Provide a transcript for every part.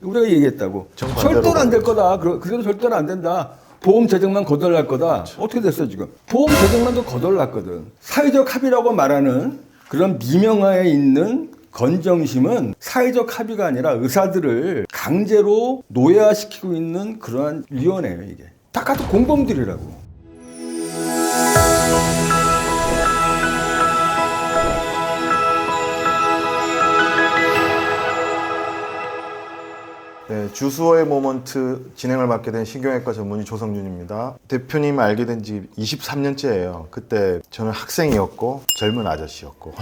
우리가 얘기했다고. 절대로 안 될 거다. 그래도 절대로 안 된다. 보험 재정만 거덜날 거다. 그렇죠. 어떻게 됐어 지금? 보험 재정만도 거덜났거든. 사회적 합의라고 말하는 그런 미명화에 있는 건정심은 사회적 합의가 아니라 의사들을 강제로 노예화시키고 있는 그러한 위원회예요 이게. 다 같은 공범들이라고. 네, 주수호의 모먼트 진행을 맡게 된 신경외과 전문의 조성준입니다. 대표님 알게 된 지 23년째예요. 그때 저는 학생이었고 젊은 아저씨였고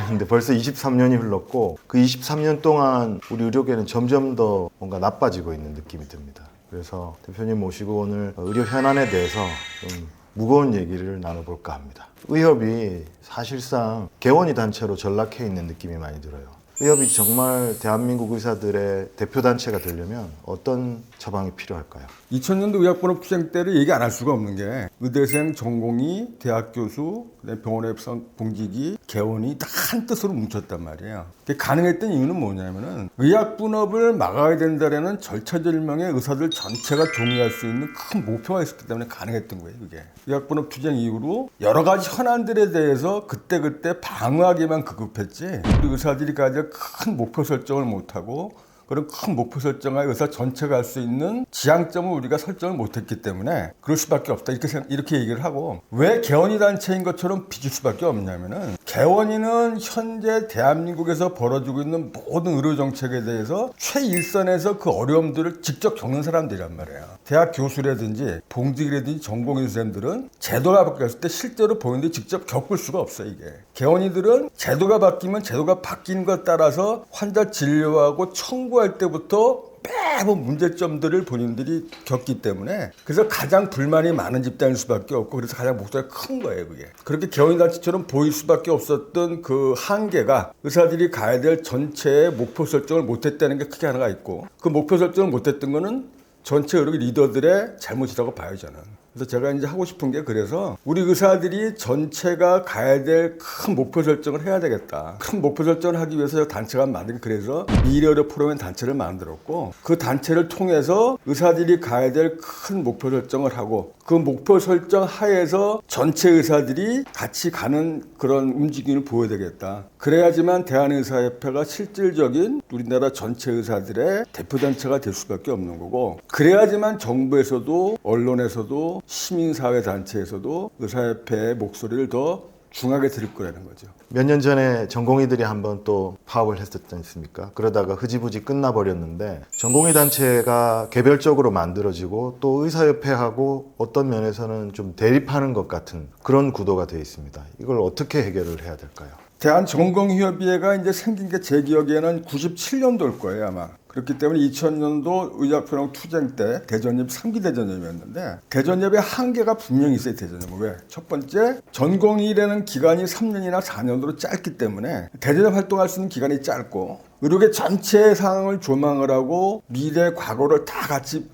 그런데 벌써 23년이 흘렀고 그 23년 동안 우리 의료계는 점점 더 뭔가 나빠지고 있는 느낌이 듭니다. 그래서 대표님 모시고 오늘 의료 현안에 대해서 좀 무거운 얘기를 나눠볼까 합니다. 의협이 사실상 개원이 단체로 전락해 있는 느낌이 많이 들어요. 의협이 정말 대한민국 의사들의 대표단체가 되려면 어떤 처방이 필요할까요? 2000년도 의학번호 투쟁 때를 얘기 안 할 수가 없는 게 의대생, 전공의, 대학 교수, 병원의 공직이, 개원이 다 한 뜻으로 뭉쳤단 말이에요. 그게 가능했던 이유는 뭐냐면은 의학분업을 막아야 된다라는 절차절명의 의사들 전체가 동의할 수 있는 큰 목표가 있었기 때문에 가능했던 거예요. 그게 의학분업 투쟁 이후로 여러 가지 현안들에 대해서 그때그때 방어하기만 급급했지 우리 의사들이 가야 될 큰 목표 설정을 못하고 그런 큰 목표 설정하에 의사 전체가 할 수 있는 지향점을 우리가 설정을 못했기 때문에 그럴 수밖에 없다 이렇게 얘기를 하고 왜 개원이 단체인 것처럼 비칠 수밖에 없냐면은 개원이는 현재 대한민국에서 벌어지고 있는 모든 의료 정책에 대해서 최일선에서 그 어려움들을 직접 겪는 사람들이란 말이에요. 대학 교수라든지 봉직이라든지 전공의 선생님들은 제도가 바뀌었을 때 실제로 본인들이 직접 겪을 수가 없어요 이게. 개원이들은 제도가 바뀌면 제도가 바뀐 것 따라서 환자 진료하고 청구할 때부터 매번 문제점들을 본인들이 겪기 때문에 그래서 가장 불만이 많은 집단일 수밖에 없고 그래서 가장 목소리가 큰 거예요 그게. 그렇게 개원단체처럼 보일 수밖에 없었던 그 한계가 의사들이 가야 될 전체의 목표 설정을 못했다는 게 크게 하나가 있고 그 목표 설정을 못했던 거는 전체 의료 리더들의 잘못이라고 봐요 저는. 그래서 제가 이제 하고 싶은 게 그래서 우리 의사들이 전체가 가야 될 큰 목표 설정을 해야 되겠다. 큰 목표 설정을 하기 위해서 단체가 만들기 그래서 미래의료 포럼의 단체를 만들었고 그 단체를 통해서 의사들이 가야 될 큰 목표 설정을 하고 그 목표 설정 하에서 전체 의사들이 같이 가는 그런 움직임을 보여야 되겠다. 그래야지만 대한의사협회가 실질적인 우리나라 전체 의사들의 대표단체가 될 수밖에 없는 거고 그래야지만 정부에서도 언론에서도 시민사회 단체에서도 의사협회의 목소리를 더 중하게 들을 거라는 거죠. 몇 년 전에 전공의들이 한번 또 파업을 했었지 않습니까? 그러다가 흐지부지 끝나버렸는데 전공의 단체가 개별적으로 만들어지고 또 의사협회하고 어떤 면에서는 좀 대립하는 것 같은 그런 구도가 되어 있습니다. 이걸 어떻게 해결을 해야 될까요? 대한전공의협의회가 이제 생긴 게 제 기억에는 97년도일 거예요 아마. 그렇기 때문에 2000년도 의학분업 투쟁 때 대전협 3기 대전협이었는데 대전협의 한계가 분명히 있어요. 대전협은 왜? 첫 번째 전공의라는 기간이 3년이나 4년으로 짧기 때문에 대전협 활동할 수 있는 기간이 짧고 의료계 전체의 상황을 조망을 하고 미래 과거를 다 같이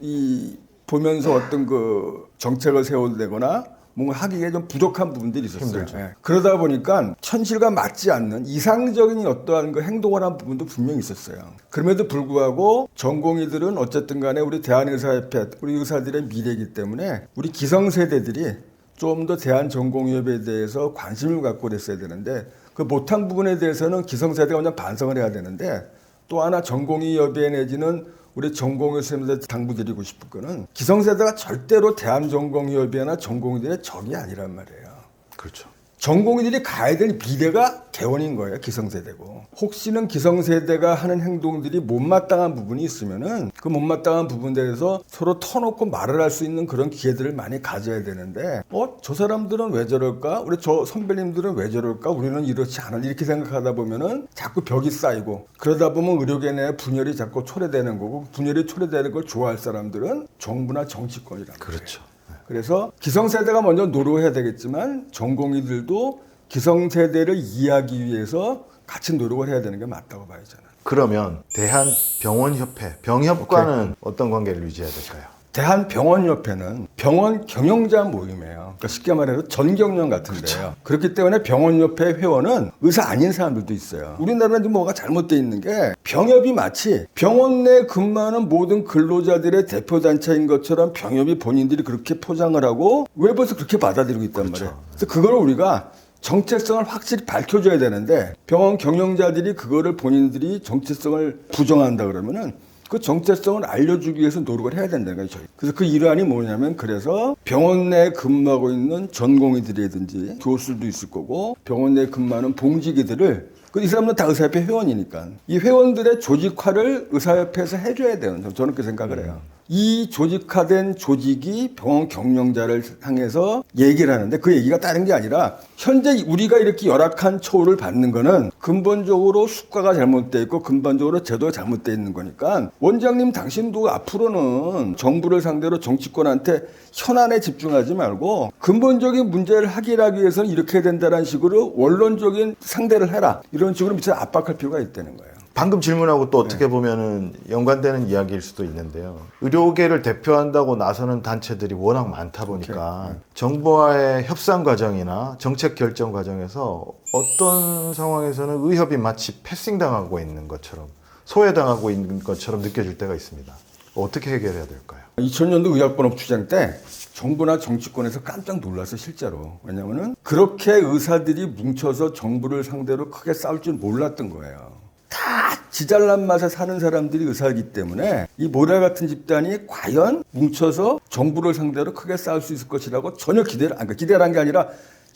보면서 어떤 그 정책을 세워내거나 뭔가 하기에 좀 부족한 부분들이 있었어요. 네. 그러다 보니까 현실과 맞지 않는 이상적인 어떠한 그 행동을 한 부분도 분명히 있었어요. 그럼에도 불구하고 전공의들은 어쨌든 간에 우리 대한의사협회, 우리 의사들의 미래이기 때문에 우리 기성세대들이 좀 더 대한전공의협에 대해서 관심을 갖고 그랬어야 되는데 그 못한 부분에 대해서는 기성세대가 완전 반성을 해야 되는데 또 하나 전공의협회 내지는 우리 전공의 선생님들 당부드리고 싶은 거는 기성세대가 절대로 대한전공의협회나 전공의들의 적이 아니란 말이에요. 그렇죠. 전공의들이 가야 될 미래가 개원인 거예요. 기성세대고. 혹시는 기성세대가 하는 행동들이 못마땅한 부분이 있으면은 그 못마땅한 부분에 대해서 서로 터놓고 말을 할 수 있는 그런 기회들을 많이 가져야 되는데 저 사람들은 왜 저럴까? 우리 저 선배님들은 왜 저럴까? 우리는 이렇지 않아. 이렇게 생각하다 보면은 자꾸 벽이 쌓이고 그러다 보면 의료계 내 분열이 자꾸 초래되는 거고 분열이 초래되는 걸 좋아할 사람들은 정부나 정치권이란 말이에요. 그렇죠. 그래서 기성세대가 먼저 노력해야 되겠지만 전공의들도 기성세대를 이해하기 위해서 같이 노력을 해야 되는 게 맞다고 봐요 저는. 그러면 대한병원협회, 병협과는 어떤 관계를 유지해야 될까요? 대한병원협회는 병원 경영자 모임이에요. 그러니까 쉽게 말해서 전경련 같은데요. 그렇기 때문에 병원협회 회원은 의사 아닌 사람들도 있어요. 우리나라는 지금 뭐가 잘못되어 있는 게 병협이 마치 병원 내 근무하는 모든 근로자들의 대표단체인 것처럼 병협이 본인들이 그렇게 포장을 하고 외부에서 그렇게 받아들이고 있단 말이에요. 그래서 그걸 우리가 정체성을 확실히 밝혀줘야 되는데 병원 경영자들이 그거를 본인들이 정체성을 부정한다 그러면은 그 정체성을 알려주기 위해서 노력을 해야 된다는 거죠. 저희. 그래서 그 일환이 뭐냐면 그래서 병원 내에 근무하고 있는 전공의들이든지 교수도 있을 거고 병원 내에 근무하는 봉직이들을 이 사람은 다 의사협회 회원이니까 이 회원들의 조직화를 의사협회에서 해줘야 되는 저는 그렇게 생각을 해요. 이 조직화된 조직이 병원 경영자를 향해서 얘기를 하는데 그 얘기가 다른 게 아니라 현재 우리가 이렇게 열악한 처우를 받는 거는 근본적으로 수가가 잘못돼 있고 근본적으로 제도가 잘못돼 있는 거니까 원장님 당신도 앞으로는 정부를 상대로 정치권한테 현안에 집중하지 말고 근본적인 문제를 해결하기 위해서는 이렇게 된다는 식으로 원론적인 상대를 해라. 이런 식으로 밑에 압박할 필요가 있다는 거예요. 방금 질문하고 또 어떻게 보면은 연관되는 이야기일 수도 있는데요. 의료계를 대표한다고 나서는 단체들이 워낙 많다 보니까 정부와의 협상 과정이나 정책 결정 과정에서 어떤 상황에서는 의협이 마치 패싱당하고 있는 것처럼 소외당하고 있는 것처럼 느껴질 때가 있습니다. 어떻게 해결해야 될까요? 2000년도 의학번호 투쟁 때 정부나 정치권에서 깜짝 놀랐어 실제로. 왜냐하면 그렇게 의사들이 뭉쳐서 정부를 상대로 크게 싸울 줄 몰랐던 거예요. 다 지잘난 맛에 사는 사람들이 의사이기 때문에 이 모래 같은 집단이 과연 뭉쳐서 정부를 상대로 크게 싸울 수 있을 것이라고 전혀 기대를 한 게 아니라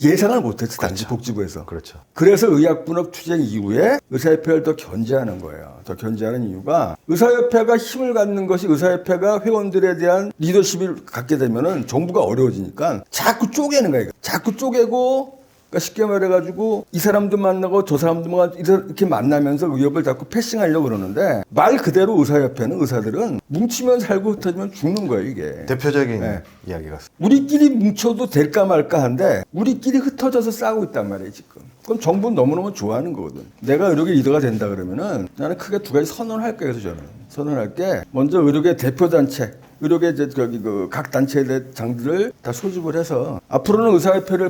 예상을 못했어. 당시 복지부에서. 그렇죠. 그래서 의학분업 투쟁 이후에 의사협회를 더 견제하는 거예요. 더 견제하는 이유가 의사협회가 힘을 갖는 것이 의사협회가 회원들에 대한 리더십을 갖게 되면은 정부가 어려워지니까 자꾸 쪼개는 거예요. 자꾸 쪼개고 그러니까 쉽게 말해가지고 이 사람도 만나고 저 사람도 이렇게 만나면서 의협을 자꾸 패싱하려고 그러는데 말 그대로 의사협회는 의사들은 뭉치면 살고 흩어지면 죽는 거예요 이게. 대표적인 이야기 같습니다. 우리끼리 뭉쳐도 될까 말까 한데 우리끼리 흩어져서 싸우고 있단 말이에요 지금. 그럼 정부는 너무너무 좋아하는 거거든. 내가 의료계 리더가 된다 그러면은 나는 크게 두 가지 선언할 거예요. 그래서 저는 선언할 게 먼저 의료계 대표단체 의료계 각 단체의 장들을 다 소집을 해서 앞으로는 의사협회를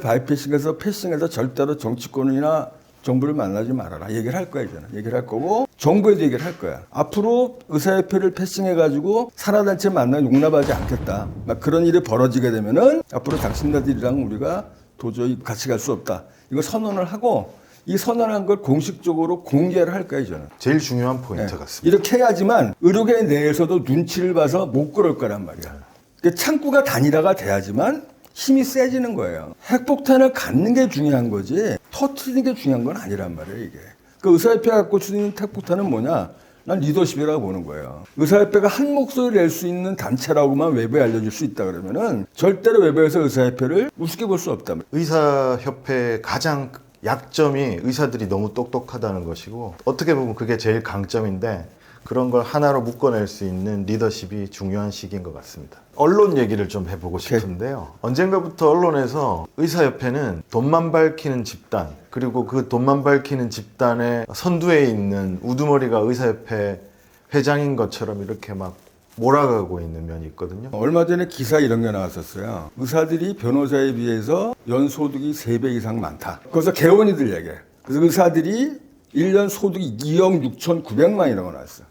패싱해서 절대로 정치권이나 정부를 만나지 말아라. 얘기를 할 거야, 이제는. 얘기를 할 거고, 정부에도 얘기를 할 거야. 앞으로 의사협회를 패싱해가지고 산하단체 만나 용납하지 않겠다. 막 그런 일이 벌어지게 되면은 앞으로 당신네들이랑 우리가 도저히 같이 갈 수 없다. 이거 선언을 하고, 이 선언한 걸 공식적으로 공개를 할 거예요, 저는. 제일 중요한 포인트 같습니다. 이렇게 해야지만 의료계 내에서도 눈치를 봐서 못 그럴 거란 말이야. 그러니까 창구가 단일화가 돼야지만 힘이 세지는 거예요. 핵폭탄을 갖는 게 중요한 거지 터트리는 게 중요한 건 아니란 말이에요, 이게. 그 의사협회가 갖고 있는 핵폭탄은 뭐냐? 난 리더십이라고 보는 거예요. 의사협회가 한 목소리를 낼 수 있는 단체라고만 외부에 알려줄 수 있다 그러면은 절대로 외부에서 의사협회를 우습게 볼 수 없다. 의사협회의 가장 약점이 의사들이 너무 똑똑하다는 것이고 어떻게 보면 그게 제일 강점인데 그런 걸 하나로 묶어낼 수 있는 리더십이 중요한 시기인 것 같습니다. 언론 얘기를 좀 해보고 싶은데요. 언젠가부터 언론에서 의사협회는 돈만 밝히는 집단 그리고 그 돈만 밝히는 집단의 선두에 있는 우두머리가 의사협회 회장인 것처럼 이렇게 막 몰아가고 있는 면이 있거든요. 얼마 전에 기사 이런 게 나왔었어요. 의사들이 변호사에 비해서 연소득이 3배 이상 많다. 그래서 개원이들 얘기해. 그래서 의사들이 1년 소득이 2억 6,900만이라고 나왔어.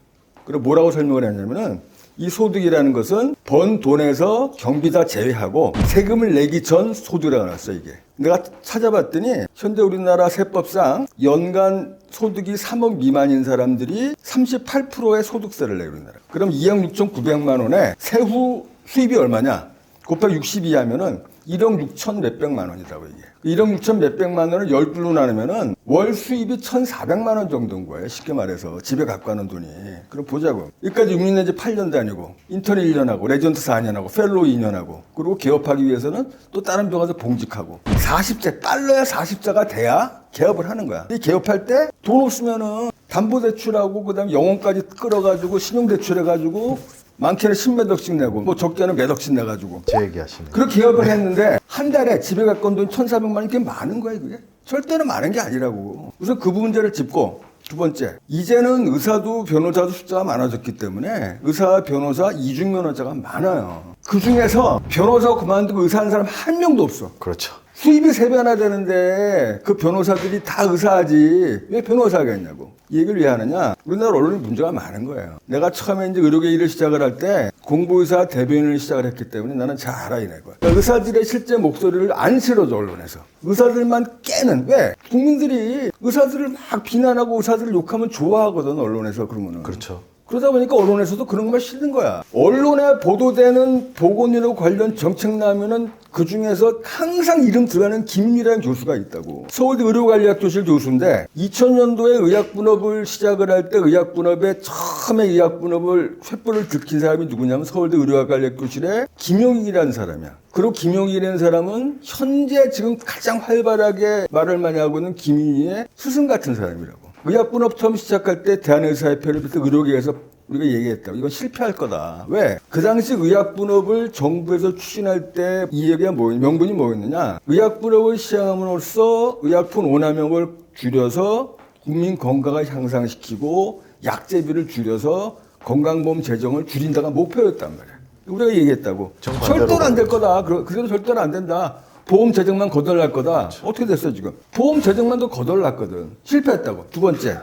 그리고 뭐라고 설명을 했냐면은 이 소득이라는 것은 번 돈에서 경비다 제외하고 세금을 내기 전 소득이라고 나왔어 이게. 내가 찾아봤더니 현재 우리나라 세법상 연간 소득이 3억 미만인 사람들이 38%의 소득세를 내요 우리나라. 그럼 2억 6,900만 원에 세후 수입이 얼마냐? 곱하기 62 하면은 1억 6천 몇백만 원이라고 이게. 1억 6천 몇백만 원을 10불로 나누면은 월 수입이 1,400만 원 정도인 거예요. 쉽게 말해서 집에 갖고 가는 돈이. 그럼 보자고. 여기까지 6년 내지 8년 다니고 인턴 1년 하고 레전트 4년 하고 펠로우 2년 하고 그리고 개업하기 위해서는 또 다른 병원에서 봉직하고 40세 빨라야 40세가 돼야 개업을 하는 거야. 이 개업할 때 돈 없으면은 담보대출하고 그다음에 영혼까지 끌어가지고 신용대출해가지고 많게는 10몇억씩 내고 뭐 적게는 몇 억씩 내가지고 제 얘기하시네요. 그렇게 개업을 했는데 한 달에 집에 갖고 온 돈 1,400만 원 이게 많은 거예요 그게? 절대로 많은 게 아니라고. 우선 그 문제를 짚고 두 번째, 이제는 의사도 변호사도 숫자가 많아졌기 때문에 의사, 변호사, 이중 변호사가 많아요. 그 중에서 변호사 그만두고 의사 하는 사람 한 명도 없어. 그렇죠. 수입이 3배나 되는데 그 변호사들이 다 의사하지 왜 변호사 하겠냐고. 이 얘기를 왜 하느냐? 우리나라 언론이 문제가 많은 거예요. 내가 처음에 이제 의료계 일을 시작을 할 때 공보의사 대변인을 시작을 했기 때문에 나는 잘 알아 이 내가. 그러니까 의사들의 실제 목소리를 안 실어줘 언론에서. 의사들만 깨는. 왜? 국민들이 의사들을 막 비난하고 의사들을 욕하면 좋아하거든 언론에서 그러면은. 그렇죠. 그러다 보니까 언론에서도 그런 것만 싫은 거야. 언론에 보도되는 보건의료 관련 정책 나면은 그 중에서 항상 이름 들어가는 김윤이라는 교수가 있다고. 서울대 의료관리학교실 교수인데 2000년도에 의학분업을 시작을 할 때 의학분업에 처음에 의학분업을 횃불을 들킨 사람이 누구냐면 서울대 의료관리학교실의 김용익이라는 사람이야. 그리고 김용익이라는 사람은 현재 지금 가장 활발하게 말을 많이 하고 있는 김윤희의 스승 같은 사람이라고. 의학분업 처음 시작할 때 대한의사협회를 비롯해 의료계에서 우리가 얘기했다고. 이건 실패할 거다. 왜? 그 당시 의학분업을 정부에서 추진할 때 이 얘기가 명분이 뭐였느냐? 의학분업을 시행함으로써 의약품 오남용을 줄여서 국민 건강을 향상시키고 약제비를 줄여서 건강보험 재정을 줄인다가 목표였단 말이야. 우리가 얘기했다고. 절대로 안 될 거다. 그래도 절대로 안 된다. 보험 재정만 거덜날 거다. 그렇죠. 어떻게 됐어 지금? 보험 재정만도 거덜났거든. 실패했다고. 두 번째,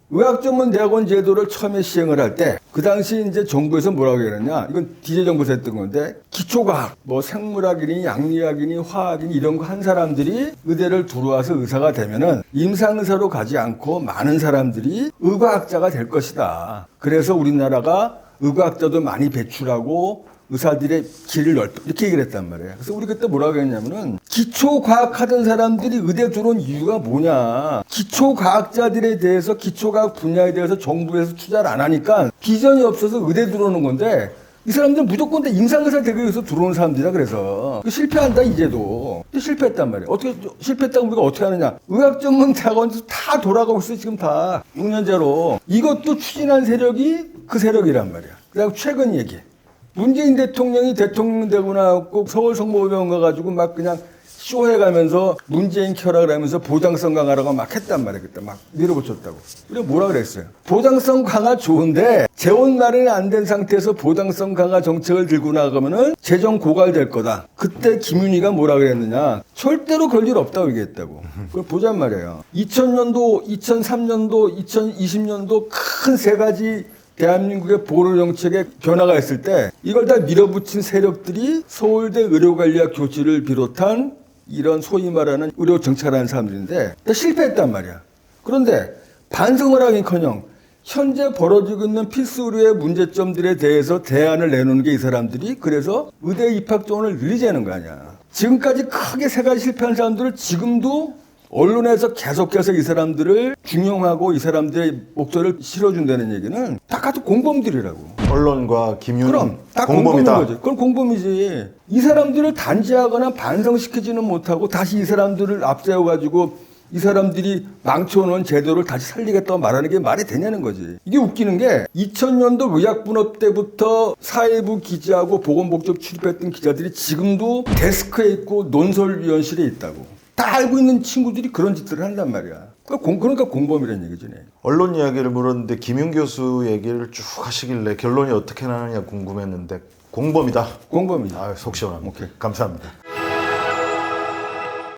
의학전문대학원 제도를 처음에 시행을 할 때 그 당시 이제 정부에서 뭐라고 했느냐? 이건 DJ 정부에서 했던 건데 기초과학, 뭐 생물학이니 양리학이니 화학이니 이런 거 한 사람들이 의대를 들어와서 의사가 되면은 임상의사로 가지 않고 많은 사람들이 의과학자가 될 것이다. 그래서 우리나라가 의과학자도 많이 배출하고 의사들의 길을 넓혀 이렇게 얘기를 했단 말이에요. 그래서 우리 그때 뭐라고 했냐면은 기초과학 하던 사람들이 의대 들어온 이유가 뭐냐. 기초과학자들에 대해서 기초과학 분야에 대해서 정부에서 투자를 안 하니까 비전이 없어서 의대 들어오는 건데 이 사람들은 무조건 다 임상의사 되기 위해서 들어온 사람들이다. 그래서 실패한다 이제도. 실패했단 말이에요. 어떻게 실패했다고 우리가 어떻게 하느냐. 의학전문대학원에서 다 돌아가고 있어요. 지금 다 6년째로. 이것도 추진한 세력이 그 세력이란 말이야. 그리고 최근 얘기. 문재인 대통령이 대통령 되고 나고 서울 성모병원 가가지고 막 그냥 쇼해가면서 문재인 켜라 그러면서 보장성 강화라고 막 했단 말이에요. 그때 막 밀어붙였다고. 우리가 뭐라 그랬어요? 보장성 강화 좋은데 재원 마련이 안 된 상태에서 보장성 강화 정책을 들고 나가면은 재정 고갈될 거다. 그때 김윤희가 뭐라 그랬느냐? 절대로 그럴 일 없다고 얘기했다고. 그걸 보잔 말이에요. 2000년도, 2003년도, 2020년도 큰 세 가지 대한민국의 보로 정책에 변화가 있을 때 이걸 다 밀어붙인 세력들이 서울대 의료관리학 교수를 비롯한 이런 소위 말하는 의료 정책을 하는 사람들인데 다 실패했단 말이야. 그런데 반성을 하긴커녕 현재 벌어지고 있는 필수 의료의 문제점들에 대해서 대안을 내놓는 게 이 사람들이 그래서 의대 입학 지원을 늘리자는 거 아니야. 지금까지 크게 세 가지 실패한 사람들을 지금도 언론에서 계속해서 이 사람들을 중용하고 이 사람들의 목소리를 실어준다는 얘기는 다 같은 공범들이라고. 언론과 김윤 그럼 다 공범이다. 거지. 그건 공범이지. 이 사람들을 단죄하거나 반성시키지는 못하고 다시 이 사람들을 앞세워가지고 이 사람들이 망쳐놓은 제도를 다시 살리겠다고 말하는 게 말이 되냐는 거지. 이게 웃기는 게 2000년도 의학분업 때부터 사회부 기자하고 보건복지부 출입했던 기자들이 지금도 데스크에 있고 논설위원실에 있다고. 다 알고 있는 친구들이 그런 짓들을 한단 말이야. 그러니까 공범이라는 얘기지. 언론 이야기를 물었는데 김윤 교수 얘기를 쭉 하시길래 결론이 어떻게 나느냐 궁금했는데 공범이다. 공범이다. 속 시원합니다. 오케이. 감사합니다.